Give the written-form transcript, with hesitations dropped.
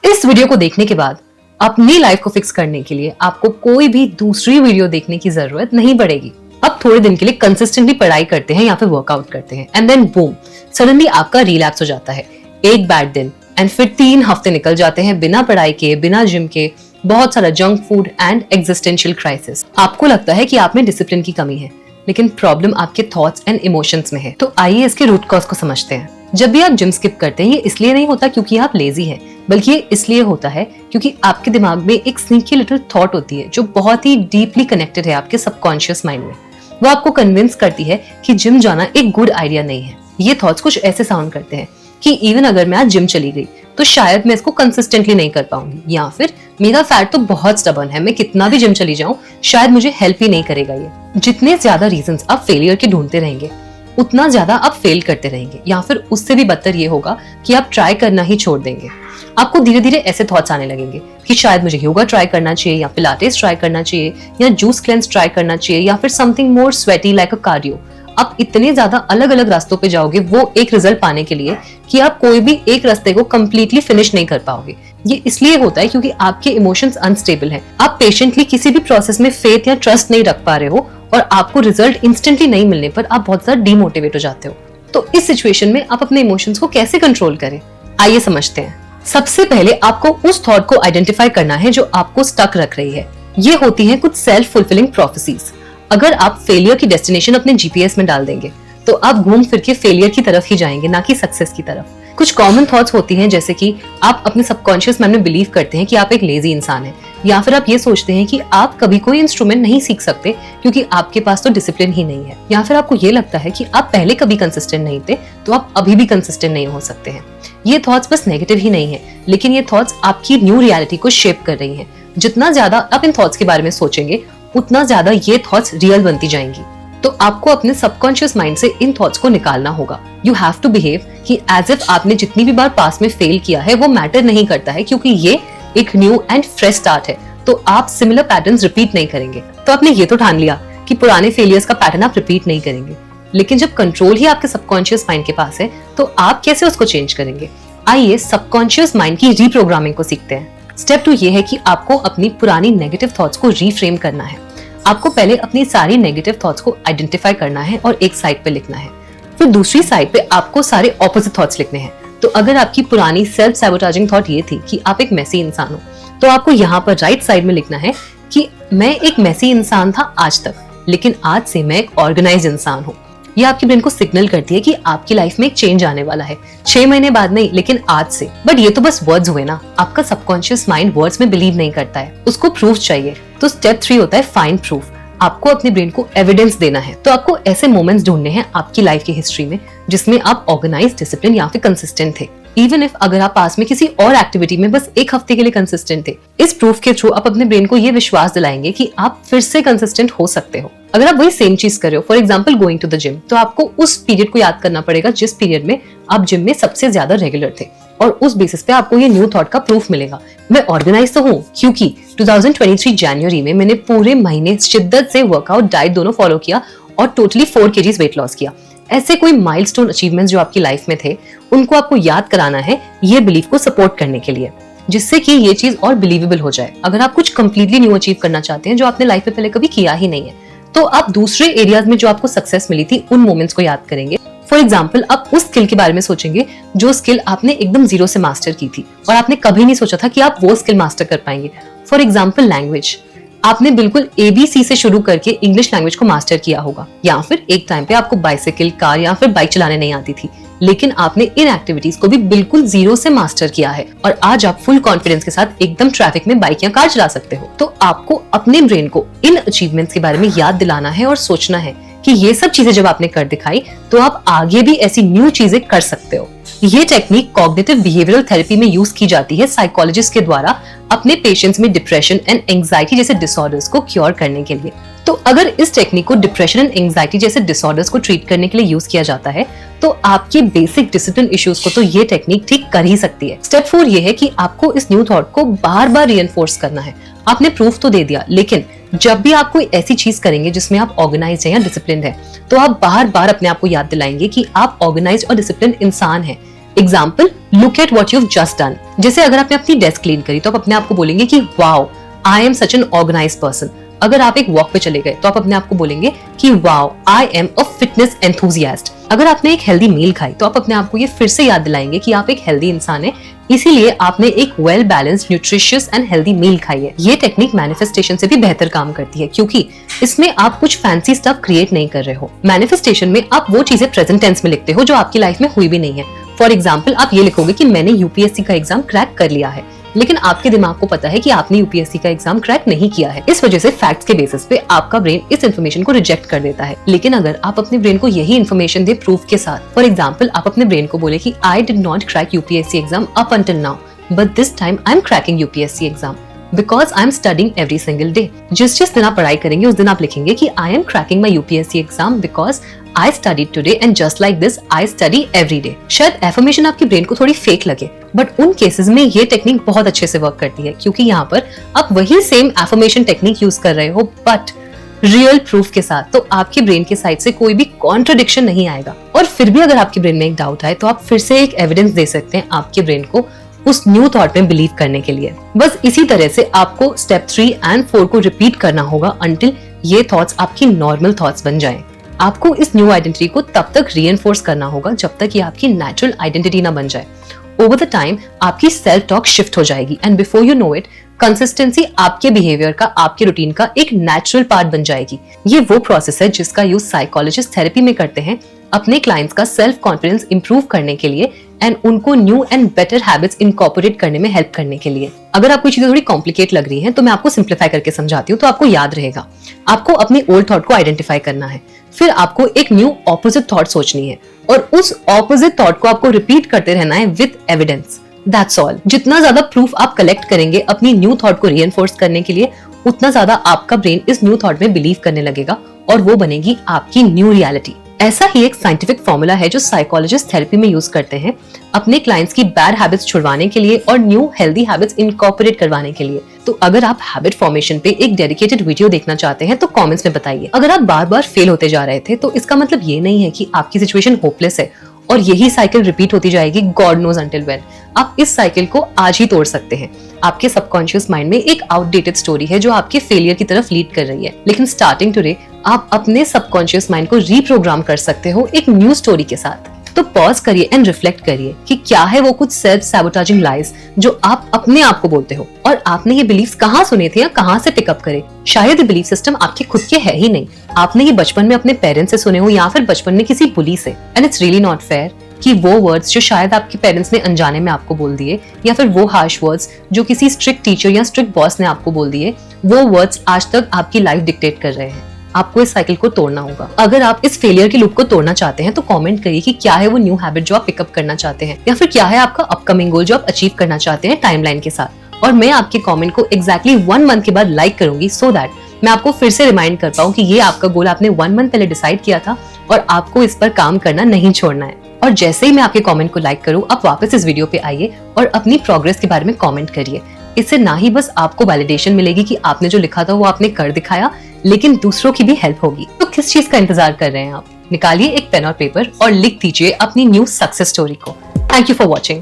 इस वीडियो को देखने के बाद अपनी लाइफ को फिक्स करने के लिए आपको कोई भी दूसरी वीडियो देखने की जरूरत नहीं पड़ेगी। अब थोड़े दिन के लिए कंसिस्टेंटली पढ़ाई करते हैं या फिर वर्कआउट करते हैं एंड देन बूम, सडनली आपका रिलैप्स हो जाता है। एक बैड दिन एंड फिर 3 हफ्ते निकल जाते हैं बिना पढ़ाई के, बिना जिम के, बहुत सारा junk food and existential crisis. आपको लगता है कि आप में डिसिप्लिन की कमी है, लेकिन प्रॉब्लम आपके थॉट्स एंड इमोशंस में है। तो आइए इसके रूट कॉज को समझते हैं। जब भी आप जिम स्किप करते हैं, ये इसलिए नहीं होता क्योंकि आप लेजी हैं, बल्कि ये इसलिए होता है क्योंकि आपके दिमाग में एक स्नीकी लिटिल थॉट होती है जो बहुत ही डीपली कनेक्टेड है आपके सबकॉन्शियस माइंड में। वो आपको कन्विंस करती है कि जिम जाना एक गुड आइडिया नहीं है। ये थॉट्स कुछ ऐसे साउंड करते हैं कि इवन अगर मैं आज जिम चली गई तो शायद मैं इसको कंसिस्टेंटली नहीं कर पाऊंगी, या फिर मेरा फैट तो बहुत स्टबर्न है, मैं कितना भी जिम चली जाऊं शायद मुझे हेल्प ही नहीं करेगा। ये जितने ज्यादा रीजंस आप फेलियर के ढूंढते रहेंगे उतना ज्यादा आप फेल करते रहेंगे, या फिर उससे भी बदतर ये होगा कि आप ट्राई करना ही छोड़ देंगे। आपको धीरे धीरे ऐसे थॉट्स आने लगेंगे कि शायद मुझे योगा ट्राई करना चाहिए, या पिलाटेस ट्राई करना चाहिए, या जूस क्लेंस ट्राई करना चाहिए, या फिर समथिंग मोर स्वेटी लाइक अ कार्डियो। आप इतने ज्यादा अलग अलग रास्तों पे जाओगे वो एक रिजल्ट पाने के लिए कि आप कोई भी एक रास्ते को कंप्लीटली फिनिश नहीं कर पाओगे। ये इसलिए होता है क्योंकि आपके इमोशंस अनस्टेबल हैं। आप पेशेंटली किसी भी प्रोसेस में फेथ या ट्रस्ट नहीं रख पा रहे हो और आपको रिजल्ट इंस्टेंटली नहीं मिलने पर आप बहुत ज्यादा डीमोटिवेट हो जाते हो। तो इस सिचुएशन में आप अपने इमोशंस को कैसे कंट्रोल करें, आइए समझते हैं। सबसे पहले आपको उस थॉट को आइडेंटिफाई करना है जो आपको स्टक रख रही है। ये होती है कुछ सेल्फ फुलफिलिंग प्रोफेसीज। अगर आप फेलियर की डेस्टिनेशन अपने जीपीएस में डाल देंगे तो आप घूम फिर के फेलियर की तरफ ही जाएंगे, ना कि सक्सेस की तरफ। कुछ कॉमन थॉट्स होती हैं, जैसे कि आप अपने सबकॉन्शियस माइंड में बिलीव करते हैं कि आप एक लेजी इंसान हैं, या फिर आप ये सोचते हैं कि आप कभी कोई इंस्ट्रूमेंट नहीं सीख सकते क्योंकि आपके पास तो डिसिप्लिन ही नहीं है, या फिर आपको ये लगता है कि आप पहले कभी कंसिस्टेंट नहीं थे तो आप अभी भी कंसिस्टेंट नहीं हो सकते हैं। ये थॉट्स बस नेगेटिव ही नहीं है, लेकिन ये थॉट्स आपकी न्यू रियलिटी को शेप कर रही हैं। जितना ज्यादा आप इन थॉट्स के बारे में सोचेंगे उतना ज्यादा ये थॉट्स रियल बनती जाएंगी। तो आपको अपने सबकॉन्शियस माइंड से इन थॉट्स को निकालना होगा। यू हैव टू बिहेव कि एज इफ आपने जितनी भी बार पास में फेल किया है वो मैटर नहीं करता है, क्योंकि ये एक न्यू एंड फ्रेश स्टार्ट है। तो आप सिमिलर पैटर्न्स रिपीट नहीं करेंगे। तो आपने ये तो ठान लिया कि पुराने फेलियर्स का पैटर्न आप रिपीट नहीं करेंगे, लेकिन जब कंट्रोल ही आपके सबकॉन्शियस माइंड के पास है तो आप कैसे उसको चेंज करेंगे। आइए सबकॉन्शियस माइंड की रीप्रोग्रामिंग को सीखते हैं। स्टेप 2 ये है कि आपको अपनी पुरानी नेगेटिव थॉट्स को रीफ्रेम करना है। आपको पहले अपनी सारी नेगेटिव थॉट्स को आइडेंटिफाई करना है और एक साइड पे लिखना है। फिर दूसरी साइड पे आपको सारे ऑपोजिट थॉट्स लिखने हैं। तो अगर आपकी पुरानी सेल्फ सैबोटाजिंग थॉट ये थी कि आप एक मेसी इंसान हो, तो आपको यहाँ पर राइट साइड में लिखना है कि मैं एक मेसी इंसान था आज तक, लेकिन आज से मैं एक ऑर्गेनाइज्ड इंसान हूँ। ये आपकी ब्रेन को सिग्नल करती है कि आपकी लाइफ में एक चेंज आने वाला है, 6 महीने बाद नहीं लेकिन आज से। बट ये तो बस वर्ड्स हुए ना, आपका सबकॉन्शियस माइंड वर्ड्स में बिलीव नहीं करता है, उसको प्रूफ चाहिए। तो स्टेप 3 होता है फाइंड प्रूफ। आपको अपने ब्रेन को एविडेंस देना है। तो आपको ऐसे मोमेंट्स ढूंढने हैं आपकी लाइफ की हिस्ट्री में जिसमें आप ऑर्गेनाइज, डिसिप्लिन या फिर कंसिस्टेंट थे, इवन इफ अगर आप पास में किसी और एक्टिविटी में बस 1 हफ्ते के लिए कंसिस्टेंट थे। इस प्रूफ के थ्रू आप अपने ब्रेन को ये विश्वास दिलाएंगे कि आप फिर से कंसिस्टेंट हो सकते हो। अगर आप वही सेम चीज कर रहे हो, for example going to the gym, तो आपको उस पीरियड को याद करना पड़ेगा जिस पीरियड में आप जिम में सबसे ज्यादा रेगुलर थे, और उस बेसिस पे आपको ये न्यू थॉट का प्रूफ मिलेगा। मैं ऑर्गेनाइज तो हूँ क्योंकि 2023 जनवरी में मैंने पूरे महीने शिद्दत से वर्कआउट, डाइट दोनों फॉलो किया और टोटली 4 kgs वेट लॉस किया। ऐसे कोई माइलस्टोन अचीवमेंट्स जो आपकी लाइफ में थे उनको आपको याद कराना है, ये बिलीफ को सपोर्ट करने के लिए, जिससे कि ये चीज और बिलीवेबल हो जाए। अगर आप कुछ कंप्लीटली न्यू अचीव करना चाहते हैं जो आपने लाइफ में पहले कभी किया ही नहीं है, तो आप दूसरे एरियाज में जो आपको सक्सेस मिली थी उन मोमेंट्स को याद करेंगे। फॉर एग्जाम्पल, आप उस स्किल के बारे में सोचेंगे जो स्किल आपने एकदम जीरो से मास्टर की थी और आपने कभी नहीं सोचा था कि आप वो स्किल मास्टर कर पाएंगे। फॉर एग्जाम्पल लैंग्वेज, आपने बिल्कुल ABC से शुरू करके इंग्लिश लैंग्वेज को मास्टर किया होगा, या फिर एक टाइम पे आपको बाइसाइकिल, कार या फिर बाइक चलाने नहीं आती थी, लेकिन आपने इन एक्टिविटीज को भी बिल्कुल जीरो से मास्टर किया है और आज आप फुल कॉन्फिडेंस के साथ एकदम ट्रैफिक में बाइक या कार चला सकते हो। तो आपको अपने ब्रेन को इन अचीवमेंट्स के बारे में याद दिलाना है और सोचना है कि ये सब चीजें जब आपने कर दिखाई तो आप आगे भी ऐसी न्यू चीजें कर सकते हो। ये टेक्निक कॉग्निटिव बिहेवियरल थेरेपी में यूज की जाती है साइकोलॉजिस्ट के द्वारा अपने पेशेंट्स में डिप्रेशन एंड एंजाइटी जैसे डिसऑर्डर्स को क्योर करने के लिए। तो अगर इस टेक्निक को डिप्रेशन एंड एंजाइटी जैसे डिसऑर्डर्स को ट्रीट करने के लिए यूज किया जाता है तो आपके बेसिक डिसिप्लिन इश्यूज को तो ये टेक्निक ठीक कर ही सकती है। स्टेप 4 ये है कि आपको इस न्यू थॉट को बार बार रीइंफोर्स करना है। आपने प्रूफ तो दे दिया, लेकिन जब भी आप कोई ऐसी चीज करेंगे जिसमें आप ऑर्गेनाइज हैं या डिसिप्लिन है, तो आप बार बार अपने आप को याद दिलाएंगे कि आप ऑर्गेनाइज और डिसिप्लिन इंसान हैं। Example, look at what you've just done। जैसे अगर आपने अपनी डेस्क क्लीन करी तो आप अपने आप को बोलेंगे कि wow, I am such an organised person. अगर आप एक वॉक पे चले गए तो आप अपने आप को बोलेंगे कि wow, I am a fitness enthusiast. अगर आपने एक हेल्दी मील खाई तो आप अपने आप को ये फिर से याद दिलाएंगे कि आप एक हेल्दी इंसान है, इसीलिए आपने एक well balanced, nutritious and healthy meal खाई है। ये टेक्निक मैनिफेस्टेशन से भी बेहतर काम करती है, क्योंकि इसमें आप कुछ फैंसी स्टफ क्रिएट नहीं कर रहे हो। मैनिफेस्टेशन में आप वो चीजें प्रेजेंट टेंस में लिखते हो जो आपकी लाइफ में हुई भी नहीं है। फॉर एग्जाम्पल, आप ये लिखोगे कि मैंने यूपीएससी का एग्जाम क्रैक कर लिया है, लेकिन आपके दिमाग को पता है कि आपने यूपीएससी का एग्जाम क्रैक नहीं किया है। इस वजह से फैक्ट्स के बेसिस पे आपका ब्रेन इस इन्फॉर्मेशन को रिजेक्ट कर देता है। लेकिन अगर आप अपने ब्रेन को यही इन्फॉर्मेशन दे प्रूफ के साथ, फॉर एग्जाम्पल, आप अपने ब्रेन को बोले कि I did not crack UPSC exam up until now, but this time I am cracking UPSC exam because I am studying every single day. जिस दिन आप पढ़ाई करेंगे उस दिन आप लिखेंगे कि I am cracking my UPSC exam because I studied today and just like this I study every day। शायद एफर्मेशन आपके ब्रेन को थोड़ी फेक लगे, बट उन केसेस में ये टेक्निक बहुत अच्छे से वर्क करती है, क्योंकि यहाँ पर आप वही सेम एफर्मेशन टेक्निक यूज कर रहे हो बट रियल प्रूफ के साथ। तो आपके ब्रेन के साइड से कोई भी कॉन्ट्रडिक्शन नहीं आएगा। और फिर भी अगर आपके ब्रेन में एक डाउट आए तो आप फिर से एक एविडेंस दे सकते हैं आपके ब्रेन को उस न्यू थॉट में बिलीव करने के लिए। बस इसी तरह से आपको स्टेप 3 एंड 4 को रिपीट करना होगा अंटिल ये थॉट्स आपकी नॉर्मल थॉट्स बन जाएं। आपको इस न्यू आइडेंटिटी को तब तक रीइंफोर्स करना होगा जब तक ये आपकी नेचुरल आइडेंटिटी ना बन जाए। ओवर द टाइम आपकी सेल्फ टॉक शिफ्ट हो जाएगी and before you know it consistency आपके बिहेवियर का, आपके रूटीन का एक नेचुरल पार्ट बन जाएगी। ये वो प्रोसेस है जिसका यूज साइकोलॉजिस्ट थेरेपी में करते हैं अपने क्लाइंट्स का सेल्फ कॉन्फिडेंस इंप्रूव करने के लिए एंड उनको new and better habits incorporate करने में हेल्प करने के लिए। अगर आपको चीजें थोड़ी कॉम्प्लिकेट लग रही हैं तो मैं आपको सिंप्लीफाई करके समझाती हूँ तो आपको याद रहेगा। आपको अपनी ओल्ड थॉट को आइडेंटिफाई करना है, फिर आपको एक न्यू ऑपोजिट थॉट सोचनी है और उस ऑपोजिट थॉट को आपको रिपीट करते रहना है विद एविडेंस। That's all. जितना ज्यादा प्रूफ आप कलेक्ट करेंगे अपनी न्यू थॉट को रीइंफोर्स करने के लिए, उतना ज्यादा आपका ब्रेन इस न्यू थॉट में बिलीव करने लगेगा और वो बनेगी आपकी न्यू रियलिटी। ऐसा ही एक साइंटिफिक फॉर्मूला है जो साइकोलॉजिस्ट थेरेपी में यूज करते हैं अपने क्लाइंट्स की बैड हैबिट्स छुड़वाने के लिए और न्यू हेल्दी हैबिट्स इनकॉर्पोरेट करवाने के लिए। तो अगर आप हैबिट फॉर्मेशन पे एक डेडिकेटेड वीडियो देखना चाहते हैं तो कमेंट्स में बताइए। अगर आप बार बार फेल होते जा रहे थे तो इसका मतलब ये नहीं है कि आपकी सिचुएशन होपलेस है और यही साइकिल रिपीट होती जाएगी गॉड नोज अंटिल व्हेन। आप इस साइकिल को आज ही तोड़ सकते हैं। आपके सबकॉन्शियस माइंड में एक आउटडेटेड स्टोरी है जो आपके फेलियर की तरफ लीड कर रही है, लेकिन स्टार्टिंग टुडे आप अपने सबकॉन्शियस माइंड को रीप्रोग्राम कर सकते हो एक न्यू स्टोरी के साथ। तो पॉज करिए एंड रिफ्लेक्ट करिए कि क्या है वो कुछ सेल्फ सैबोटाजिंग लाइज जो आप अपने आप को बोलते हो और आपने ये बिलीफ्स कहाँ सुने थे या कहाँ से पिकअप करे। शायद ये बिलीफ सिस्टम आपके खुद के है ही नहीं, आपने ये बचपन में अपने पेरेंट्स से सुने हो या फिर बचपन में किसी बुली से। And it's really not fair कि वो वर्ड्स जो शायद आपके पेरेंट्स ने अनजाने में आपको बोल दिए या फिर वो हार्श वर्ड्स जो किसी स्ट्रिक्ट टीचर या स्ट्रिक्ट बॉस ने आपको बोल दिए, वो वर्ड्स आज तक आपकी लाइफ डिक्टेट कर रहे हैं। आपको इस साइकिल को तोड़ना होगा। अगर आप इस फेलियर की लूप को तोड़ना चाहते हैं तो कमेंट करिए कि क्या है वो न्यू हैबिट जो आप पिकअप करना चाहते हैं या फिर क्या है आपका अपकमिंग गोल जो आप अचीव करना चाहते हैं टाइमलाइन के साथ। और मैं आपके कमेंट को एग्जैक्टली 1 मंथ के बाद लाइक करूंगी सो दैट मैं आपको फिर से रिमाइंड कर पाऊं कि ये आपका गोल आपने 1 मंथ पहले डिसाइड किया था और आपको इस पर काम करना नहीं छोड़ना है। और जैसे ही मैं आपके कमेंट को लाइक करूं, आप वापस इस वीडियो पे आइए और अपनी प्रोग्रेस के बारे में कमेंट करिए। इससे ना ही बस आपको वैलिडेशन मिलेगी कि आपने जो लिखा था वो आपने कर दिखाया, लेकिन दूसरों की भी हेल्प होगी। तो किस चीज का इंतजार कर रहे हैं आप? निकालिए एक पेन और पेपर और लिख दीजिए अपनी न्यू सक्सेस स्टोरी को। Thank you for watching.